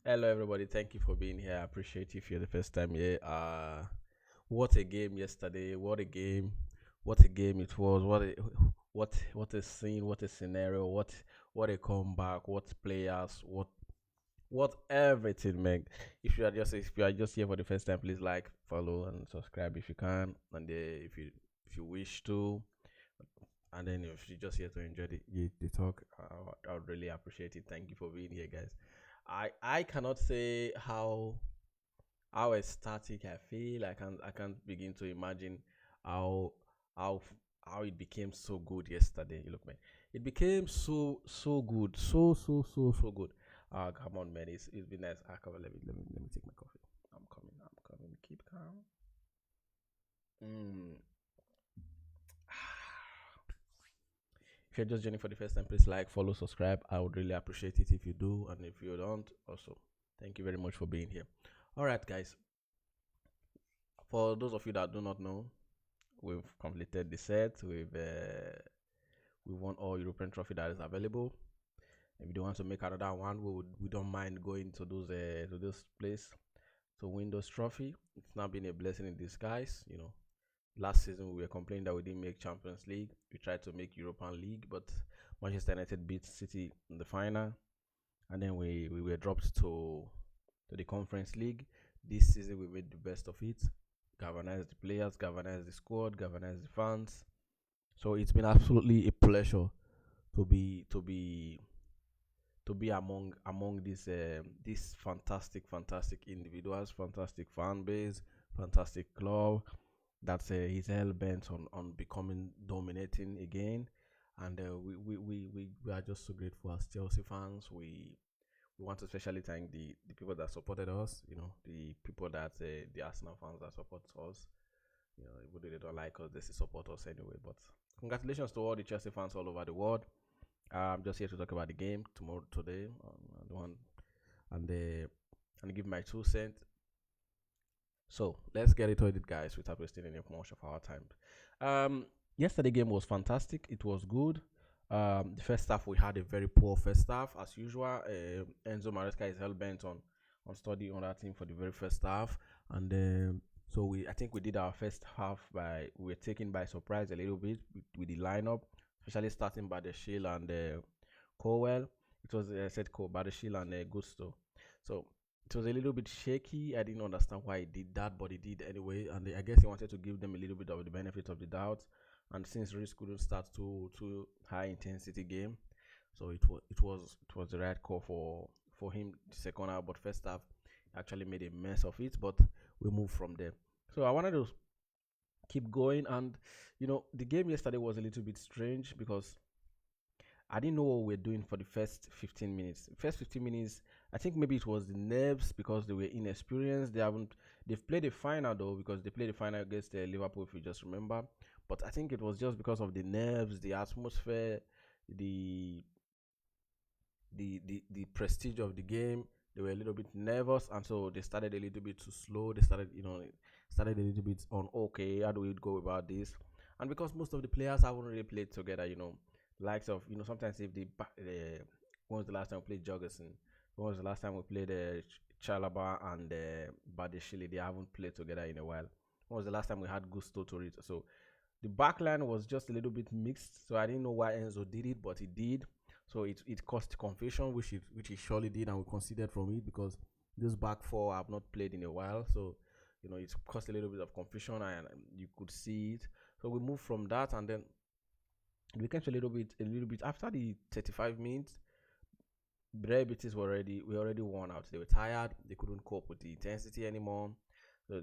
Hello, everybody. Thank you for being here. I appreciate you if you're the first time here. What a game yesterday! What a game! What a game it was! What a scene! What a scenario! What a comeback! What players! What everything, man! If you are just here for the first time, please like, follow, and subscribe if you can, and if you wish to, and then if you're just here to enjoy the talk, I would really appreciate it. Thank you for being here, guys. I cannot say how ecstatic I feel. I can't begin to imagine how how how it became so good yesterday. You look, man, it became so good, so good. Come on, man, it's been nice. Come on, let me take my coffee. I'm coming. Keep calm. Mm. If you're just joining for the first time, please like, follow, subscribe. I would really appreciate it if you do, and if you don't, also thank you very much for being here. All right, guys. For those of you that do not know, we've completed the set. We won all European trophy that is available. If you don't want to make another one, we don't mind going to this place to win those trophy. It's now been a blessing in disguise. Last season we were complaining that we didn't make Champions League. We tried to make European League, but Manchester United beat City in the final, and then we were dropped to the Conference League. This season we made the best of it. Galvanize the players, galvanize the squad, galvanize the fans. So it's been absolutely a pleasure to be among these fantastic individuals, fantastic fan base, fantastic club that's he's hell bent on becoming dominating again. And we are just so grateful as Chelsea fans. We want to especially thank the people that supported us, the people that the Arsenal fans that support us. Even though they don't like us, they still support us anyway. But congratulations to all the Chelsea fans all over the world. I'm just here to talk about the game today, the one, and give my 2 cents. So let's get into it, guys, without wasting any much of our time. Yesterday game was fantastic. It was good. The first half we had a very poor first half as usual. Enzo Maresca is hell bent on studying on that team for the very first half, and so I think we did our first half by we were taken by surprise a little bit with the lineup, especially starting by the Shield and Cowell. It was said Cole, by the Shield and Gusto. So it was a little bit shaky. I didn't understand why he did that, but he did anyway. And I guess he wanted to give them a little bit of the benefit of the doubt. And since Reece couldn't start too high intensity game, so it was the right call for him the second half. But first half actually made a mess of it. But we moved from there. So I wanted to keep going, and the game yesterday was a little bit strange because I didn't know what we were doing for the first 15 minutes. First 15 minutes, I think maybe it was the nerves because they were inexperienced. They've played the final though because they played the final against Liverpool, if you just remember. But I think it was just because of the nerves, the atmosphere, the the prestige of the game. They were a little bit nervous, and so they started a little bit too slow. They started a little bit on okay. How do we go about this? And because most of the players haven't really played together, likes of sometimes if when was the last time we played Jorgensen? When was the last time we played Chalaba and Badeshili? They haven't played together in a while. When was the last time we had Gusto to it? So the backline was just a little bit mixed. So I didn't know why Enzo did it, but he did. So it caused confusion, which he surely did, and we considered from it because this back four I've not played in a while. So it caused a little bit of confusion, and you could see it. So we moved from that, and then it became a little bit after the 35 minutes. Betis we already worn out. They were tired. They couldn't cope with the intensity anymore. So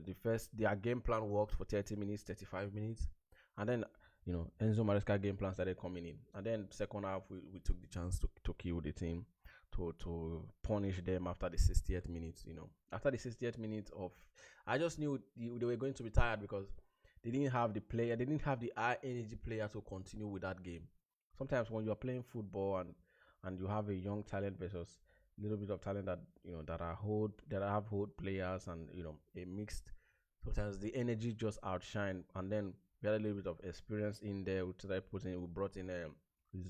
their game plan worked for 30 minutes, 35 minutes, and then Enzo Maresca game plan started coming in, and then second half we took the chance to kill the team, to punish them after the 60th minute. After the 60th minute of, I just knew they were going to be tired because they didn't have the player, they didn't have the high energy player to continue with that game. Sometimes when you are playing football and you have a young talent versus a little bit of talent that that have old players, and a mixed, sometimes the energy just outshine, and then we had a little bit of experience in there. We brought in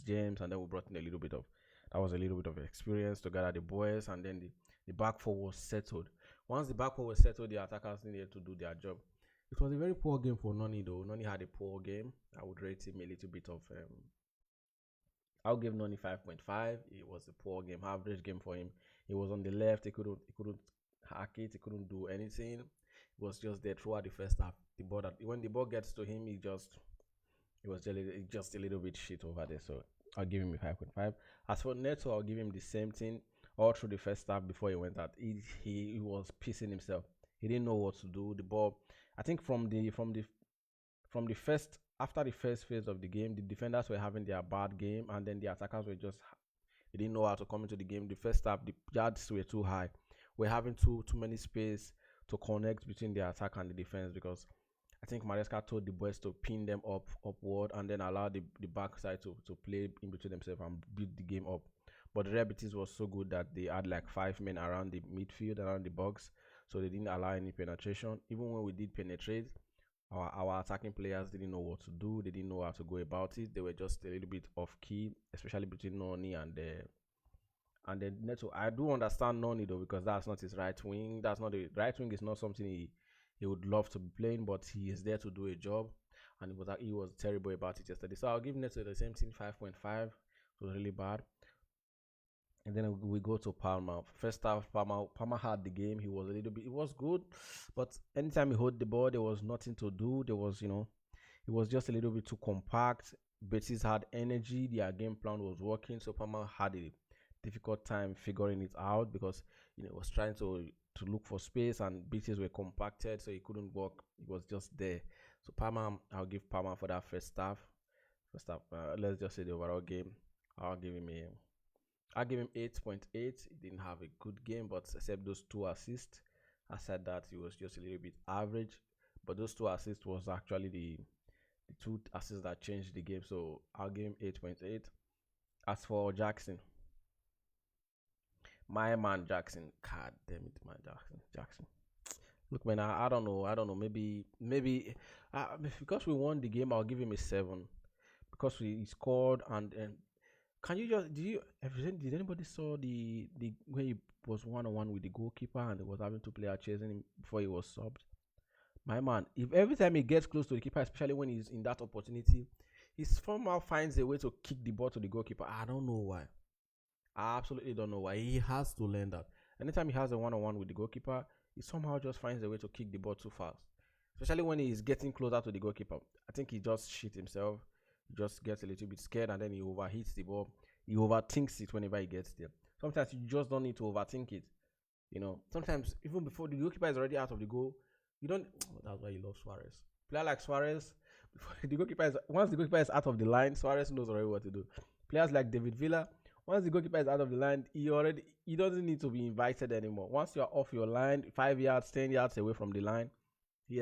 James, and then we brought in a little bit of, that was a little bit of experience to gather the boys, and then The back four was settled. Once the back four was settled, the attackers needed to do their job. It was a very poor game for Noni though. Noni had a poor game. I would rate him a little bit of I'll give Noni 5.5. It was a poor game, average game for him. He was on the left, he couldn't hack it, he couldn't do anything. He was just there throughout the first half. The ball that when the ball gets to him, he was just a little bit shit over there. So I'll give him a 5.5. As for Neto, I'll give him the same thing all through the first half before he went out. He was pissing himself. He didn't know what to do. The ball, I think from the first after the first phase of the game, the defenders were having their bad game, and then the attackers were just they didn't know how to come into the game. The first half, the yards were too high. We're having too many space to connect between the attack and the defense because I think Maresca told the boys to pin them upward and then allow the backside to play in between themselves and build the game up. But the Betis was so good that they had like 5 men around the midfield, around the box, so they didn't allow any penetration. Even when we did penetrate, our attacking players didn't know what to do. They didn't know how to go about it. They were just a little bit off key, especially between Noni and then Neto. I do understand Noni though because that's not his right wing. That's not the right wing is not something he would love to be playing, but he is there to do a job, and he was terrible about it yesterday. So I'll give Neto the same thing, 5.5. It was really bad. And then we go to Palmer. First half, Palmer had the game. He was a little bit. It was good, but anytime he hold the ball, there was nothing to do. There was, it was just a little bit too compact. Betis had energy. Their game plan was working, so Palmer had a difficult time figuring it out because he was trying to look for space and Betis were compacted, so he couldn't walk. He was just there. So Palmer, I'll give Palmer for that first half. First half, let's just say the overall game. I'll give him a I'll give him 8.8. He didn't have a good game, but except those two assists, I said that he was just a little bit average. But those two assists was actually the two assists that changed the game. So I'll give him 8.8. As for Jackson, my man Jackson, god damn it, man Jackson. Look, man, I don't know. I don't know. Maybe because we won the game, I'll give him a 7 because he scored and can you just did anybody saw the where he was 1-on-1 with the goalkeeper and there was having two players chasing him before he was subbed? My man, if every time he gets close to the keeper, especially when he's in that opportunity, he somehow finds a way to kick the ball to the goalkeeper. I don't know why. I absolutely don't know why. He has to learn that. Anytime he has a 1-on-1 with the goalkeeper, he somehow just finds a way to kick the ball too fast. Especially when he's getting closer to the goalkeeper. I think he just shit himself. He just gets a little bit scared and then he overhits the ball. He overthinks it whenever he gets there. Sometimes you just don't need to overthink it. Sometimes even before the goalkeeper is already out of the goal, you don't. Oh, that's why you love Suarez. Player like Suarez, once the goalkeeper is out of the line, Suarez knows already what to do. Players like David Villa, once the goalkeeper is out of the line, he doesn't need to be invited anymore. Once you're off your line, 5 yards, 10 yards away from the line, he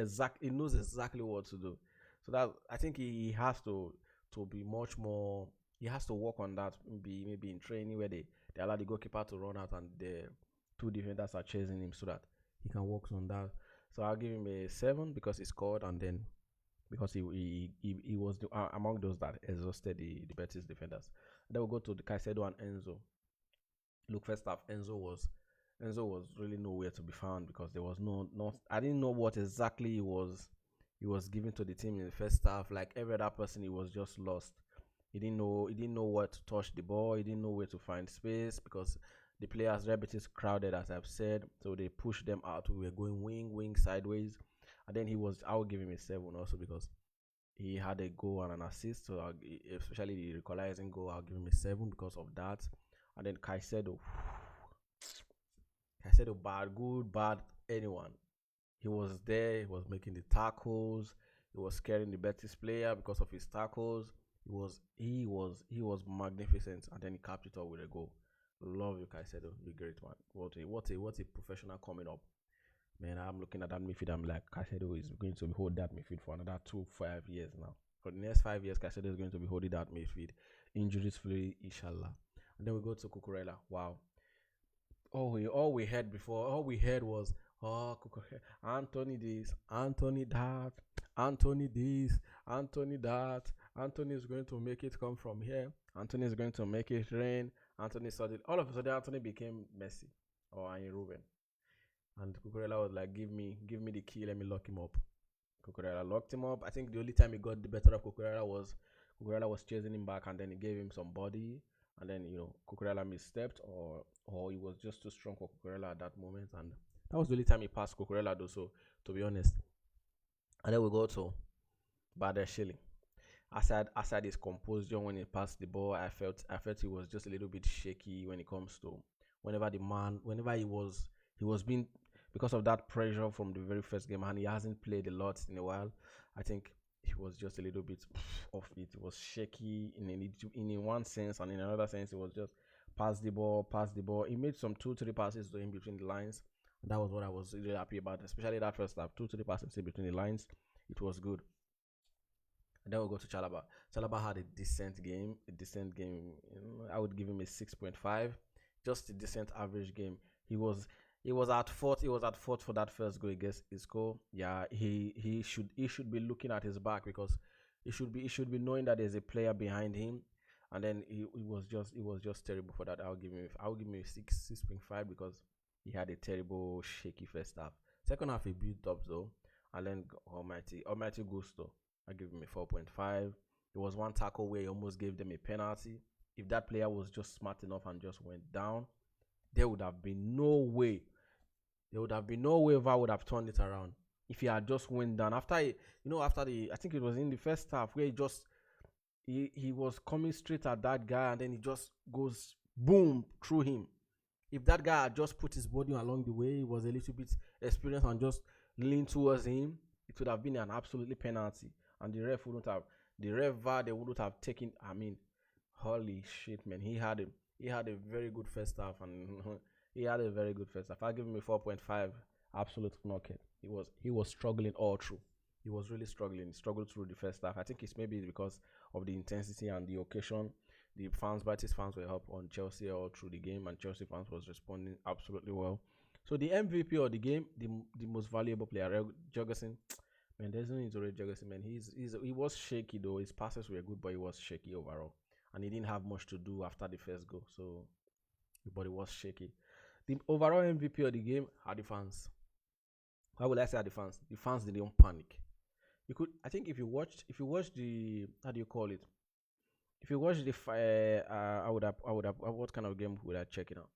knows exactly what to do. So that I think he has to be much more. He has to work on that. Maybe in training where they allow the goalkeeper to run out and the two defenders are chasing him so that he can work on that. So I'll give him a 7 because he scored and then because he was among those that exhausted the Betis defenders. And then we'll go to the Caicedo and Enzo. Look, first half Enzo was really nowhere to be found because there was no I didn't know what exactly he was giving to the team in the first half. Like every other person, he was just lost. He didn't know what to touch the ball. He didn't know where to find space because the players Betis crowded, as I've said, so they pushed them out. We were going wing sideways, and then I will give him a 7 also because he had a goal and an assist. So especially the equalizing goal, I'll give him a 7 because of that. And then Caicedo, bad, good, bad, anyone. He was there. He was making the tackles. He was scaring the Betis player because of his tackles. He was magnificent, and then he capped it up with a goal. Love you, Caicedo. You're great, man. What a professional coming up, man. I'm looking at that midfield. I'm like, Caicedo is going to hold that midfield for another 5 years now. For the next 5 years, Caicedo is going to be holding that midfield, injuries free, inshallah. And then we go to Cucurella. Wow. All we heard was, oh, Anthony this, Anthony that, Anthony this, Anthony that. Anthony is going to make it come from here. Anthony is going to make it rain. Anthony started. All of a sudden, Anthony became Messi. or Anyi Ruben. And Cucurella was like, give me the key, let me lock him up. Cucurella locked him up. I think the only time he got the better of Cucurella was chasing him back, and then he gave him some body, and then Cucurella misstepped, or he was just too strong for Cucurella at that moment, and that was the only time he passed Cucurella though. So to be honest, and then we go to Badeshili. Aside his composure when he passed the ball, I felt he was just a little bit shaky when it comes to whenever he was being, because of that pressure from the very first game, and he hasn't played a lot in a while. I think he was just a little bit off it. It was shaky in one sense, and in another sense, it was just pass the ball, pass the ball. He made some 2-3 passes to him between the lines. That was what I was really happy about, especially that first half. 2-3 passes in between the lines. It was good. And then we'll go to Chalaba. Chalaba had a decent game. I would give him a 6.5. Just a decent average game. He was at fault. He was at fault for that first goal against Isco. Yeah, he should be looking at his back, because he should be knowing that there's a player behind him. And then it was just terrible for that. I'll give him a 6.5, because he had a terrible shaky first half. Second half he built up though, and then Almighty Gusto. I give him a 4.5. There was one tackle where he almost gave them a penalty. If that player was just smart enough and just went down, there would have been no way. There would have been no way VAR would have turned it around if he had just went down after the, I think it was in the first half, where he was coming straight at that guy, and then he just goes boom through him. If that guy had just put his body along the way, he was a little bit experienced and just leaned towards him, it would have been an absolutely penalty, and the ref VAR, they wouldn't have taken. I mean, holy shit, man! He had a very good first half, and he had a very good first half. I give him a 4.5. Absolute knockout. He was struggling all through. He was really struggling. He struggled through the first half. I think it's maybe because of the intensity and the occasion. The Betis fans were up on Chelsea all through the game, and Chelsea fans was responding absolutely well. So the MVP of the game, the most valuable player, Jurgensen. Man, there's no need to rate Jurgensen. Man, he was shaky though. His passes were good, but he was shaky overall, and he didn't have much to do after the first goal. So, but it was shaky. The overall MVP of the game are the fans. Why would I say are the fans? The fans didn't panic. I think if you watch the, how do you call it? If you watch the, what kind of game would I check it out?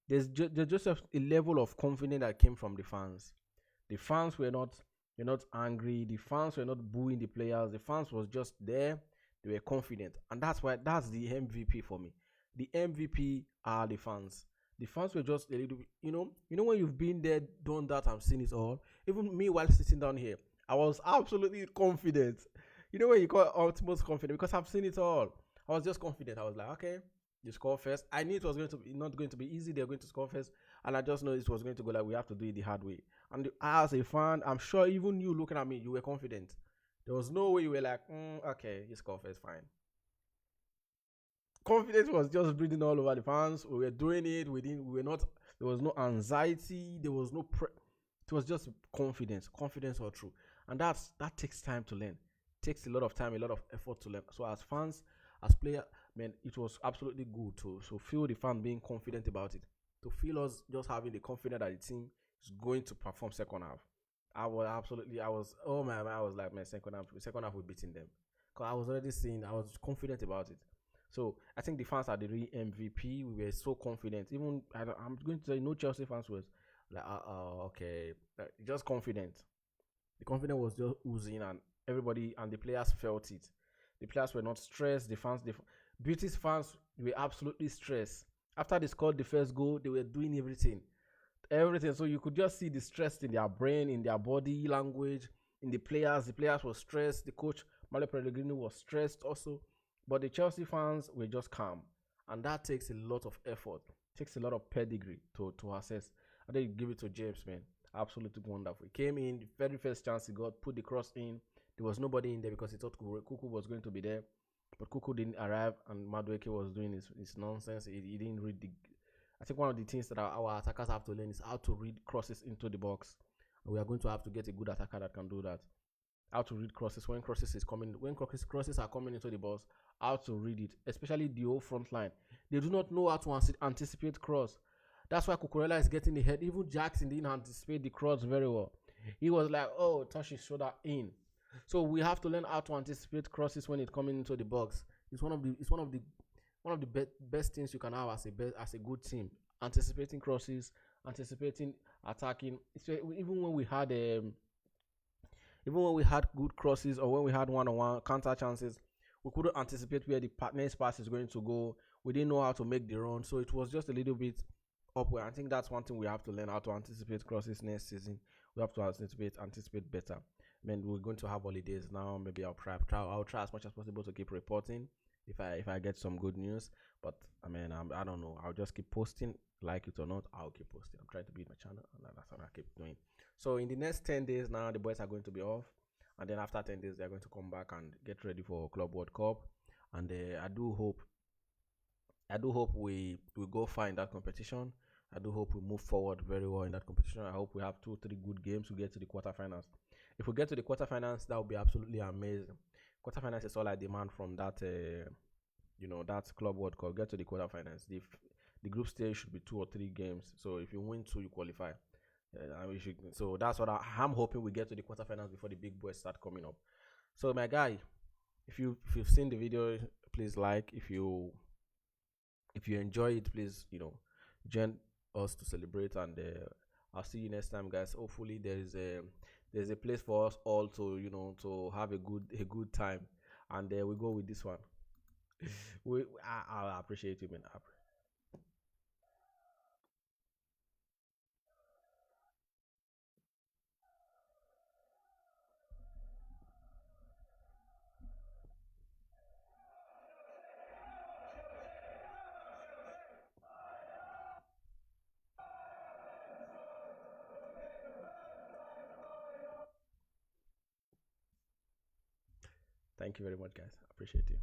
There's just a level of confidence that came from the fans. The fans were not angry. The fans were not booing the players. The fans was just there. They were confident, and that's the MVP for me. The MVP are the fans. The fans were just a little bit, when you've been there, done that, and seen it all. Even me, while sitting down here, I was absolutely confident. You know when you call utmost confident, because I've seen it all. I was just confident. I was like, okay, you score first. I knew it was not going to be easy. They're going to score first, and I just know it was going to go like we have to do it the hard way. And as a fan, I'm sure even you looking at me, you were confident. There was no way you were like, okay, you score first, fine. Confidence was just breathing all over the fans. We were doing it. We were not. There was no anxiety. There was no. It was just confidence all through, and that takes time to learn. It takes a lot of time, a lot of effort to learn. So as fans, as player, man, it was absolutely good to feel the fan being confident about it. To feel us just having the confidence that the team is going to perform second half. Oh man, I was like, man, second half we're beating them. Because I was already seeing, I was confident about it. So I think the fans are the real MVP. We were so confident. Even I'm going to say no Chelsea fans was like, okay, just confident. The confidence was just oozing, and everybody and the players felt it. The players were not stressed. British fans were absolutely stressed. After they scored the first goal, they were doing everything. So you could just see the stress in their brain, in their body language, in the players. The players were stressed. The coach Mario Pellegrini was stressed also. But the Chelsea fans were just calm, and that takes a lot of effort. Takes a lot of pedigree to assess. I think you give it to James, man. Absolutely wonderful. He came in the very first chance he got, put the cross in. There was nobody in there because he thought Kuku was going to be there, but Kuku didn't arrive, and Madueke was doing his nonsense. He didn't read the. I think one of the things that our attackers have to learn is how to read crosses into the box. And we are going to have to get a good attacker that can do that. How to read crosses when crosses are coming into the box. How to read it, especially the whole front line. They do not know how to anticipate cross. That's why Cucurella is getting the head. Even Jackson didn't anticipate the cross very well. He was like, oh, touch his shoulder in. So we have to learn how to anticipate crosses when it coming into the box. It's one of the best things you can have as a good team. Anticipating crosses, anticipating attacking. Even when we had good crosses, or when we had one-on-one counter chances, we couldn't anticipate where the next pass is going to go. We didn't know how to make the run, so it was just a little bit upward. I think that's one thing we have to learn, how to anticipate crosses next season. We have to anticipate better. I mean, we're going to have holidays now. Maybe I'll try as much as possible to keep reporting if I get some good news. But I mean, I don't know. I'll just keep posting, like it or not. I'll keep posting. I'm trying to build my channel, and that's what I keep doing. So in the next 10 days now, the boys are going to be off, and then after 10 days, they're going to come back and get ready for Club World Cup. And I do hope we go far in that competition. I do hope we move forward very well in that competition. I hope we have 2 3 good games to get to the quarterfinals. If we get to the quarterfinals, that would be absolutely amazing. Quarterfinals is all I demand from that Club World Cup. Get to the quarterfinals. The group stage should be 2 or 3 games. So if you win two, you qualify. So that's what I'm hoping we get to the quarterfinals before the big boys start coming up. So my guy, if you've seen the video, please like. If you enjoy it, please join us to celebrate, and I'll see you next time, guys. Hopefully there's a place for us all to have a good time, and we go with this one. I appreciate you, man. Thank you very much, guys. I appreciate you.